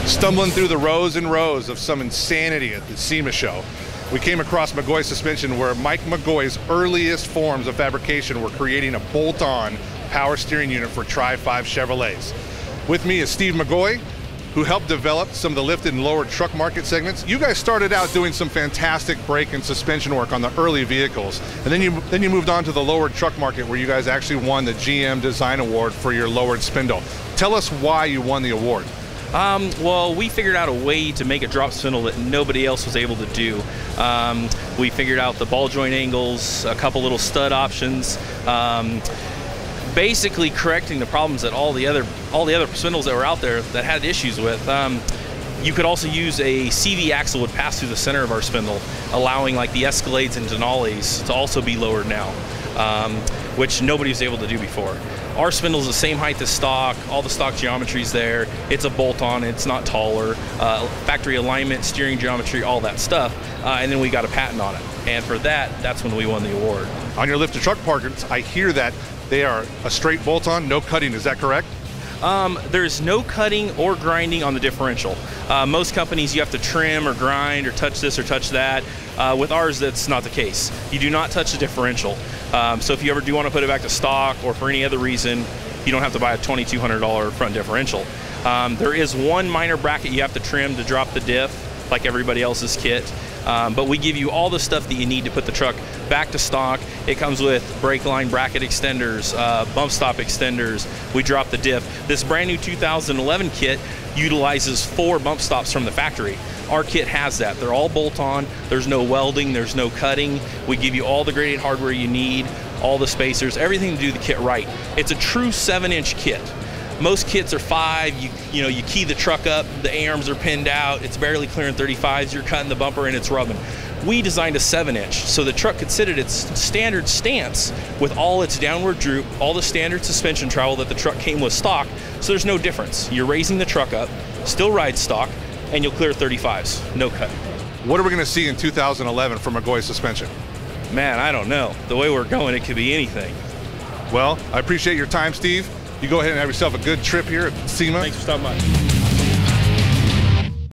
Stumbling through the rows and rows of some insanity at the SEMA show, we came across McGaughy's suspension, where Mike McGaughy's earliest forms of fabrication were creating a bolt-on power steering unit for Tri-5 Chevrolets. With me is Steve McGaughy, who helped develop some of the lifted and lowered truck market segments. You guys started out doing some fantastic brake and suspension work on the early vehicles, and then you moved on to the lowered truck market, where you guys actually won the GM Design Award for your lowered spindle. Tell us why you won the award. Well, we figured out a way to make a drop spindle that nobody else was able to do. We figured out the ball joint angles, a couple little stud options, basically correcting the problems that all the other spindles that were out there that had issues with. You could also use a CV axle would pass through the center of our spindle, allowing like the Escalades and Denali's to also be lowered now, which nobody was able to do before. Our spindle is the same height as stock, all the stock geometry's there, it's a bolt-on, it's not taller, factory alignment, steering geometry, all that stuff, and then we got a patent on it. And for that, that's when we won the award. On your lifted truck parts, I hear that they are a straight bolt-on, no cutting, is that correct? There's no cutting or grinding on the differential. Most companies you have to trim or grind or touch this or touch that. With ours, that's not the case. You do not touch the differential. So if you ever do want to put it back to stock or for any other reason, you don't have to buy a $2,200 front differential. There is one minor bracket you have to trim to drop the diff, like everybody else's kit. But we give you all the stuff that you need to put the truck back to stock. It comes with brake line bracket extenders, bump stop extenders. We drop the diff. This brand new 2011 kit utilizes 4 bump stops from the factory. Our kit has that. They're all bolt-on. There's no welding. There's no cutting. We give you all the graded hardware you need, all the spacers, everything to do the kit right. It's a true 7-inch kit. Most kits are 5, you key the truck up, the A-arms are pinned out, it's barely clearing 35s, you're cutting the bumper and it's rubbing. We designed a 7-inch, so the truck could sit at its standard stance with all its downward droop, all the standard suspension travel that the truck came with stock, so there's no difference. You're raising the truck up, still ride stock, and you'll clear 35s, no cutting. What are we gonna see in 2011 from McGaughy's suspension? Man, I don't know. The way we're going, it could be anything. Well, I appreciate your time, Steve. You go ahead and have yourself a good trip here at SEMA. Thanks for stopping by.